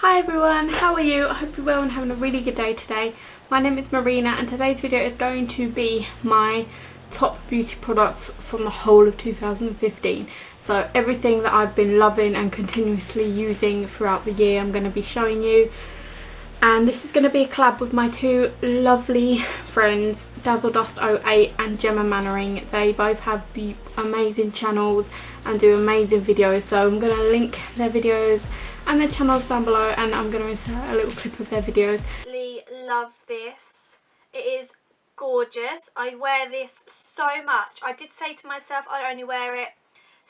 Hi everyone, how are you? I hope you're well and having a really good day today. My name is Marina and today's video is going to be my top beauty products from the whole of 2015. So everything that I've been loving and continuously using throughout the year I'm going to be showing you. And this is going to be a collab with my two lovely friends, Dazzledust08 and Gemma. They both have amazing channels and do amazing videos, so I'm going to link their videos and their channels down below, and I'm going to insert a little clip of their videos. I love this. It is gorgeous. I wear this so much. I did say to myself I'd only wear it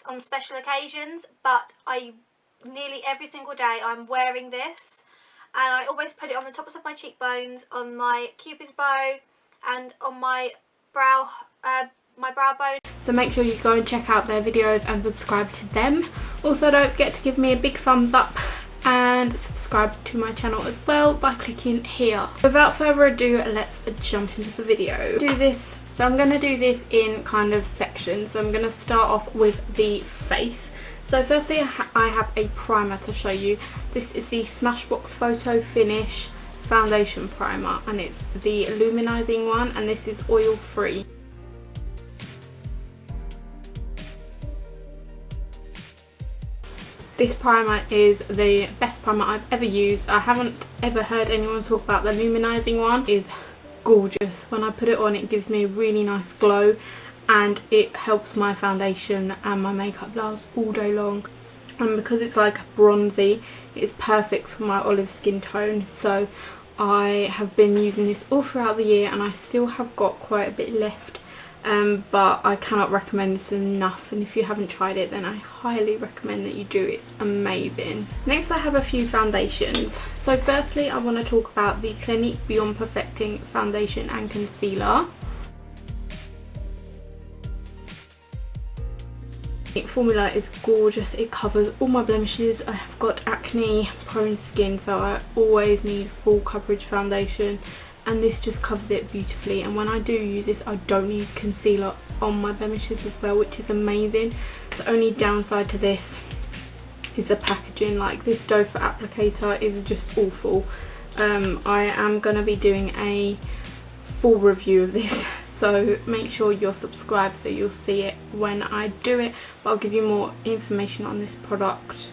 on special occasions, but nearly every single day I'm wearing this, and I always put it on the tops of my cheekbones, on my cupid's bow, and on my brow bone. So make sure you go and check out their videos and subscribe to them. Also, don't forget to give me a big thumbs up and subscribe to my channel as well by clicking here. Without further ado, let's jump into the video. So I'm going to do this in kind of sections. So I'm going to start off with the face. So firstly, I have a primer to show you. This is the Smashbox Photo Finish Foundation Primer, and it's the luminizing one, and this is oil free. This primer is the best primer I've ever used. I haven't ever heard anyone talk about the luminizing one. It is gorgeous. When I put it on, it gives me a really nice glow, and it helps my foundation and my makeup last all day long. And because it's like bronzy, it's perfect for my olive skin tone. So I have been using this all throughout the year, and I still have got quite a bit left. But I cannot recommend this enough, and if you haven't tried it then I highly recommend that you do. It's amazing. Next I have a few foundations. So firstly I want to talk about the Clinique Beyond Perfecting Foundation and Concealer. The formula is gorgeous. It covers all my blemishes. I have got acne prone skin, so I always need full coverage foundation, and this just covers it beautifully. And when I do use this, I don't need concealer on my blemishes as well, which is amazing. The only downside to this is the packaging. Like, this doe foot applicator is just awful. I am going to be doing a full review of this, so make sure you're subscribed so you'll see it when I do it, but I'll give you more information on this product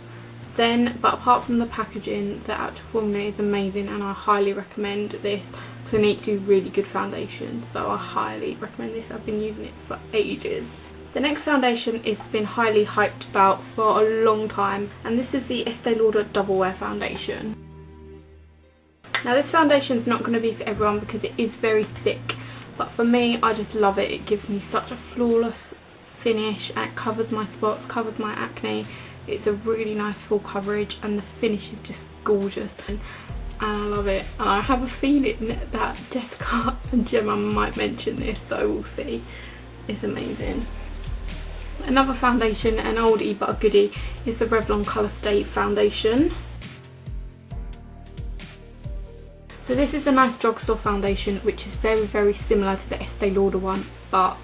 then. But apart from the packaging, the actual formula is amazing, and I highly recommend this. Clinique do really good foundation, so I highly recommend this. I've been using it for ages. The next foundation has been highly hyped about for a long time, and this is the Estee Lauder Double Wear Foundation. Now this foundation is not going to be for everyone because it is very thick, but for me I just love it. It gives me such a flawless finish, and it covers my spots, covers my acne. It's a really nice full coverage, and the finish is just gorgeous. And I love it, and I have a feeling that Jessica and Gemma might mention this, so we'll see. It's amazing. Another foundation, an oldie but a goodie, is the Revlon Colour Stay Foundation. So this is a nice drugstore foundation, which is very similar to the Estee Lauder one, but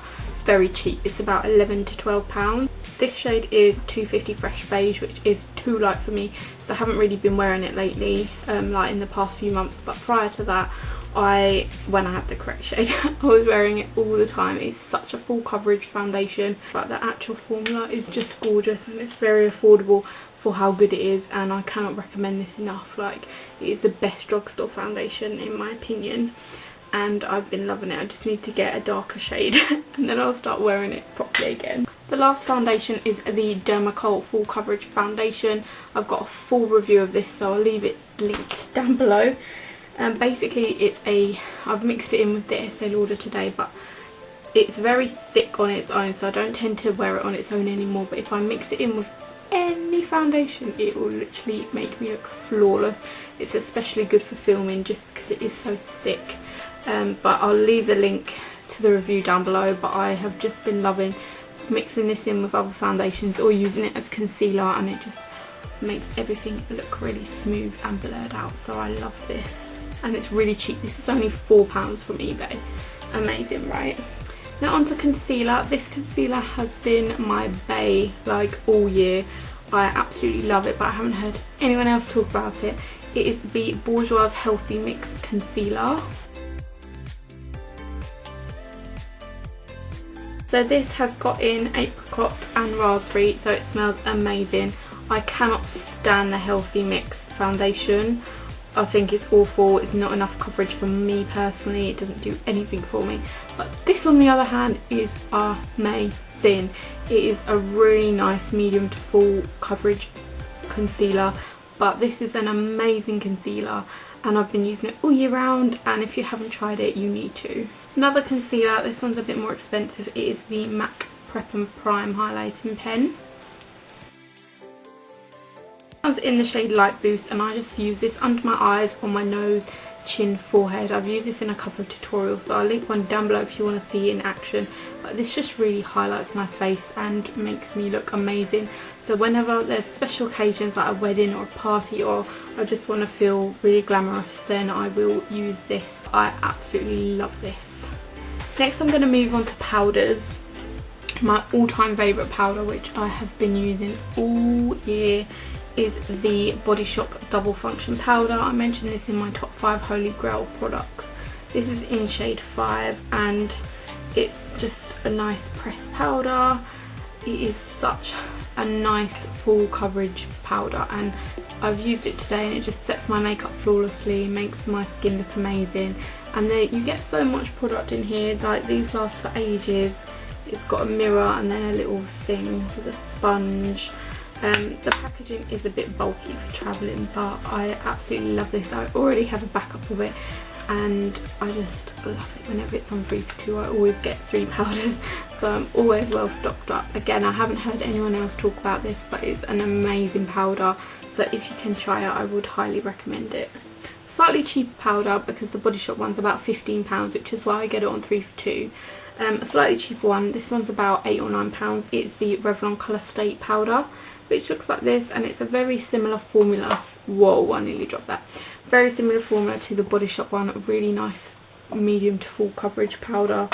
very cheap. It's about £11 to £12. This shade is 250 Fresh Beige, which is too light for me, so I haven't really been wearing it lately, like in the past few months. But prior to that, when I had the correct shade, I was wearing it all the time. It's such a full coverage foundation, but the actual formula is just gorgeous, and it's very affordable for how good it is, and I cannot recommend this enough. Like, it is the best drugstore foundation in my opinion, and I've been loving it. I just need to get a darker shade and then I'll start wearing it properly again. The last foundation is the Dermacol Full Coverage Foundation. I've got a full review of this, so I'll leave it linked down below. Basically I've mixed it in with the Estee Lauder today, but it's very thick on its own, so I don't tend to wear it on its own anymore. But if I mix it in with any foundation, it will literally make me look flawless. It's especially good for filming just because it is so thick. But I'll leave the link to the review down below. But I have just been loving mixing this in with other foundations or using it as concealer, and it just makes everything look really smooth and blurred out. So I love this, and it's really cheap. This is only £4 from eBay. Amazing, right? Now onto concealer. This concealer has been my bae like all year. I absolutely love it, but I haven't heard anyone else talk about it. It is the Bourjois Healthy Mix Concealer. So this has got in apricot and raspberry, so it smells amazing. I cannot stand the Healthy Mix foundation. I think it's awful. It's not enough coverage for me personally. It doesn't do anything for me. But this on the other hand is amazing. It is a really nice medium to full coverage concealer. But this is an amazing concealer and I've been using it all year round, and if you haven't tried it you need to. Another concealer, this one's a bit more expensive, it is the MAC Prep and Prime Highlighting Pen. I was in the shade Light Boost and I just use this under my eyes, on my nose, chin, forehead. I've used this in a couple of tutorials, so I'll link one down below if you want to see it in action. But this just really highlights my face and makes me look amazing. So whenever there's special occasions like a wedding or a party, or I just want to feel really glamorous, then I will use this. I absolutely love this. Next I'm going to move on to powders. My all-time favourite powder, which I have been using all year, is the Body Shop Double Function Powder. I mentioned this in my top 5 Holy Grail products. This is in shade 5 and it's just a nice pressed powder. It is such a nice full coverage powder and I've used it today and it just sets my makeup flawlessly, makes my skin look amazing, and then you get so much product in here. Like, these last for ages. It's got a mirror and then a little thing with a sponge. The packaging is a bit bulky for travelling, but I absolutely love this. I already have a backup of it and I just love it. Whenever it's on 3 for 2 I always get 3 powders, so I'm always well stocked up. Again, I haven't heard anyone else talk about this, but it's an amazing powder, so if you can try it I would highly recommend it. Slightly cheaper powder because the Body Shop one's about £15, which is why I get it on 3 for 2. A slightly cheaper one, this one's about £8 or £9. It's the Revlon Colour State powder, which looks like this, and it's a very similar formula. Whoa, I nearly dropped that. Very similar formula to the Body Shop one. Really nice medium to full coverage powder.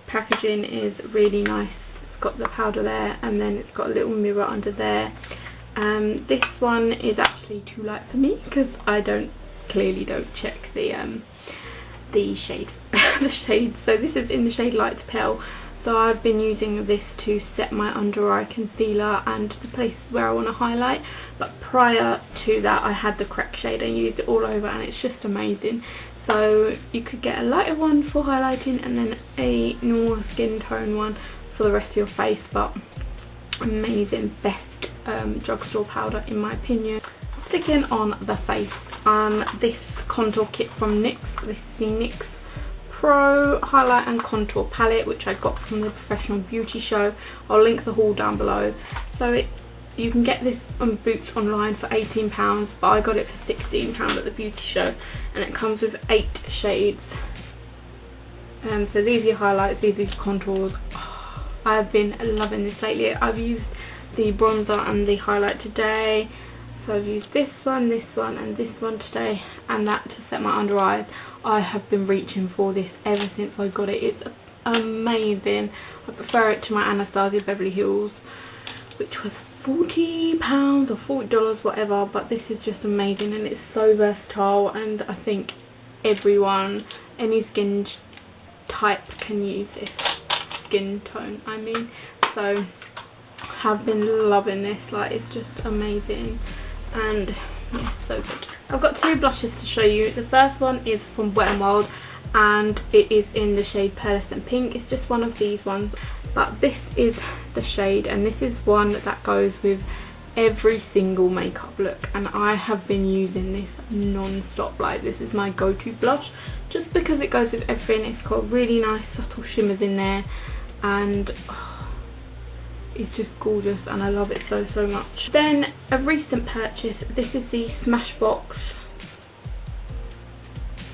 Packaging is really nice. It's got the powder there and then it's got a little mirror under there. This one is actually too light for me because I clearly don't check the shade the shades. So this is in the shade Light to Pale. So I've been using this to set my under eye concealer and the places where I want to highlight. But prior to that I had the correct shade and used it all over, and it's just amazing. So you could get a lighter one for highlighting and then a normal skin tone one for the rest of your face. But amazing, best drugstore powder in my opinion. Sticking on the face, this contour kit from NYX. This is the NYX Pro Highlight and Contour Palette, which I got from the Professional Beauty Show. I'll link the haul down below. So you can get this on Boots online for £18, but I got it for £16 at the beauty show, and it comes with 8 shades. So these are your highlights, these are your contours. Oh, I've been loving this lately. I've used the bronzer and the highlight today. So I've used this one and this one today, and that to set my under eyes. I have been reaching for this ever since I got it. It's amazing. I prefer it to my Anastasia Beverly Hills, which was £40 or $40, whatever, but this is just amazing and it's so versatile, and I think everyone, any skin type can use this. Skin tone, I mean. So have been loving this. Like, it's just amazing. And yeah, so good. I've got 2 blushes to show you. The first one is from Wet n Wild and it is in the shade Pearlescent Pink. It's just one of these ones, but this is the shade, and this is one that goes with every single makeup look, and I have been using this non-stop. Like, this is my go-to blush just because it goes with everything. It's got really nice subtle shimmers in there, and it's just gorgeous and I love it so much. Then a recent purchase, this is the Smashbox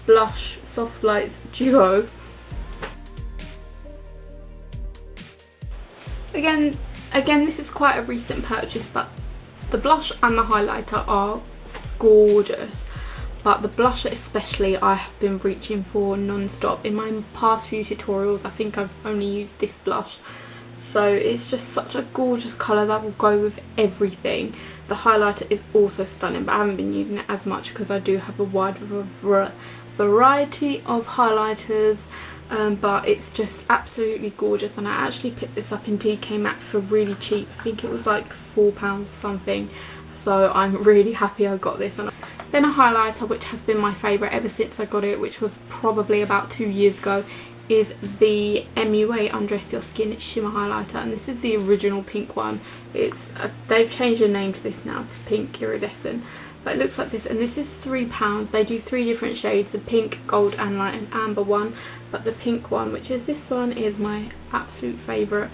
Blush Soft Lights Duo. Again this is quite a recent purchase, but the blush and the highlighter are gorgeous, but the blusher especially I have been reaching for non-stop. In my past few tutorials I think I've only used this blush, So it's just such a gorgeous colour that will go with everything. The highlighter is also stunning, but I haven't been using it as much because I do have a wide variety of highlighters, but it's just absolutely gorgeous. And I actually picked this up in DK Maxx for really cheap. I think it was like £4 or something, so I'm really happy I got this. And then a highlighter which has been my favourite ever since I got it, which was probably about 2 years ago, is the MUA Undress Your Skin Shimmer Highlighter, and this is the original pink one. It's they've changed the name to this now to Pink Iridescent, but it looks like this, and this is £3. They do 3 different shades, the pink, gold and light and amber one, but the pink one, which is this one, is my absolute favourite.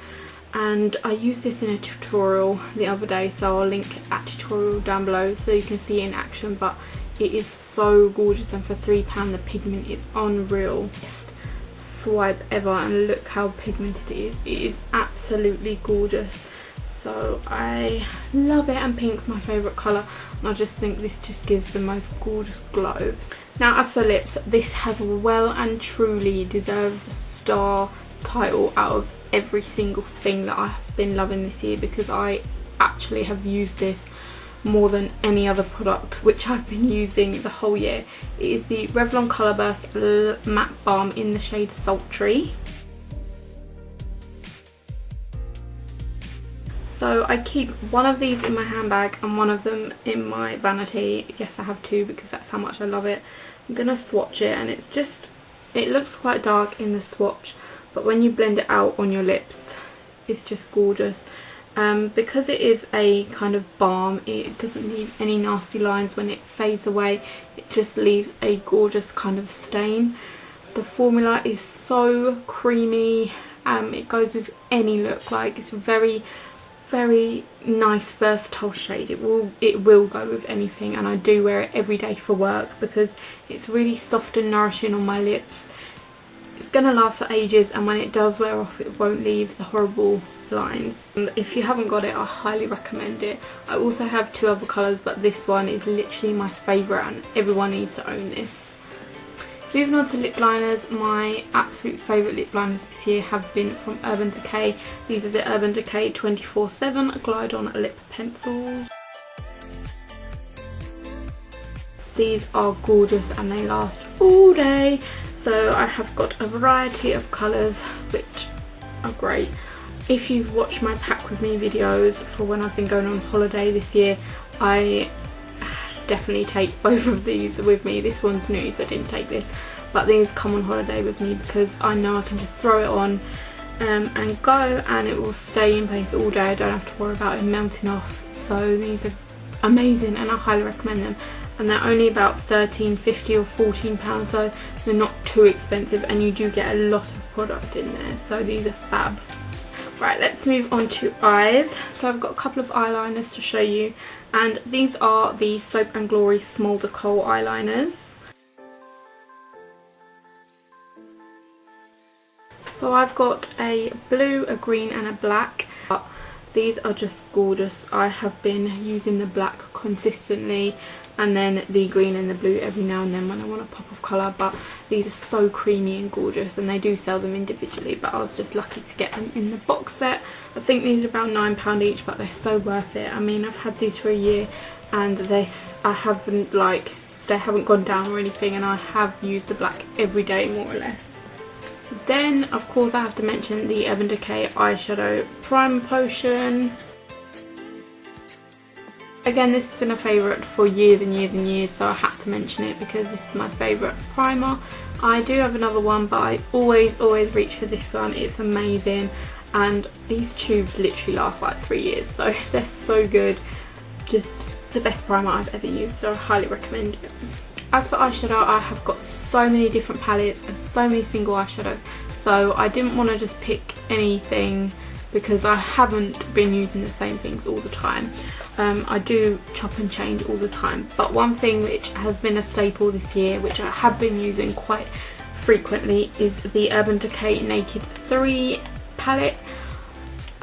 And I used this in a tutorial the other day, so I'll link that tutorial down below so you can see it in action. But it is so gorgeous, and for £3 the pigment is unreal. Best swipe ever, and look how pigmented it is. It is absolutely gorgeous, so I love it, and pink's my favourite colour, and I just think this just gives the most gorgeous glow. Now as for lips, this has well and truly deserves a star title out of every single thing that I have been loving this year, because I actually have used this more than any other product which I've been using the whole year. It is the Revlon Colour Burst Matte Balm in the shade Sultry. So I keep one of these in my handbag and one of them in my vanity. Yes, I have 2 because that's how much I love it. I'm gonna swatch it, and it's just, it looks quite dark in the swatch, but when you blend it out on your lips, it's just gorgeous. Because it is a kind of balm, it doesn't leave any nasty lines when it fades away. It just leaves a gorgeous kind of stain. The formula is so creamy. It goes with any look. Like, it's a very, very nice versatile shade. It will go with anything, and I do wear it every day for work because it's really soft and nourishing on my lips. It's going to last for ages, and when it does wear off, it won't leave the horrible lines. And if you haven't got it, I highly recommend it. I also have 2 other colours, but this one is literally my favourite, and everyone needs to own this. Moving on to lip liners, my absolute favourite lip liners this year have been from Urban Decay. These are the Urban Decay 24/7 Glide On Lip Pencils. These are gorgeous and they last all day. So I have got a variety of colours which are great. If you've watched my pack with me videos for when I've been going on holiday this year, I definitely take both of these with me. This one's new, so I didn't take this, but these come on holiday with me because I know I can just throw it on and go, and it will stay in place all day. I don't have to worry about it melting off. So these are amazing and I highly recommend them. And they're only about £13.50 or £14, so they're not too expensive, and you do get a lot of product in there, so these are fab. Right, let's move on to eyes. So I've got a couple of eyeliners to show you, and these are the Soap and Glory Smolder Kohl eyeliners. So I've got a blue, a green and a black. These are just gorgeous. I have been using the black consistently, and then the green and the blue every now and then when I want a pop of colour, but these are so creamy and gorgeous, and they do sell them individually, but I was just lucky to get them in the box set. I think these are about £9 each, but they're so worth it. I mean, I've had these for a year and they haven't gone down or anything, and I have used the black every day more or less. Then of course I have to mention the Urban Decay eyeshadow primer potion. Again, this has been a favourite for years and years and years, so I had to mention it because this is my favourite primer. I do have another one, but I always reach for this one. It's amazing, and these tubes literally last like 3 years, so they're so good. Just the best primer I've ever used, so I highly recommend it. As for eyeshadow, I have got so many different palettes and so many single eyeshadows, so I didn't want to just pick anything because I haven't been using the same things all the time. I do chop and change all the time, but one thing which has been a staple this year, which I have been using quite frequently, is the Urban Decay Naked 3 palette.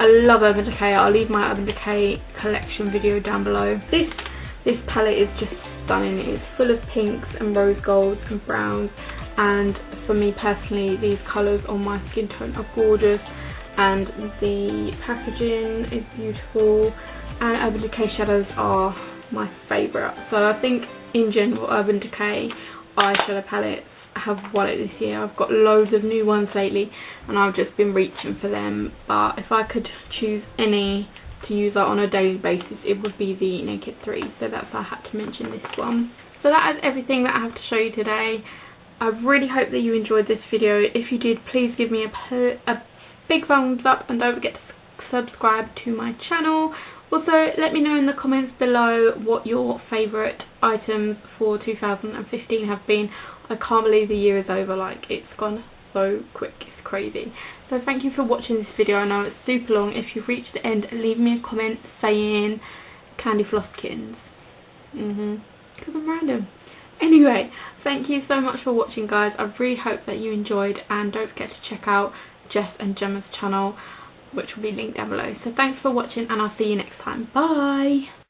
I love Urban Decay. I'll leave my Urban Decay collection video down below. This palette is just stunning. It is full of pinks and rose golds and browns, and for me personally, these colours on my skin tone are gorgeous. and the packaging is beautiful, and Urban Decay shadows are my favourite. So I think in general Urban Decay eyeshadow palettes have won it this year. I've got loads of new ones lately and I've just been reaching for them, but if I could choose any to use on a daily basis, it would be the Naked 3, so that's why I had to mention this one. So that is everything that I have to show you today. I really hope that you enjoyed this video. If you did, please give me a big thumbs up and don't forget to subscribe to my channel. Also, let me know in the comments below what your favourite items for 2015 have been. I can't believe the year is over, like it's gone so quick, it's crazy. So thank you for watching this video. I know it's super long. If you've reached the end, leave me a comment saying Candy Floss Kittens. Because I'm random. Anyway, thank you so much for watching, guys. I really hope that you enjoyed, and don't forget to check out Jess and Gemma's channel, which will be linked down below. So thanks for watching and I'll see you next time. Bye!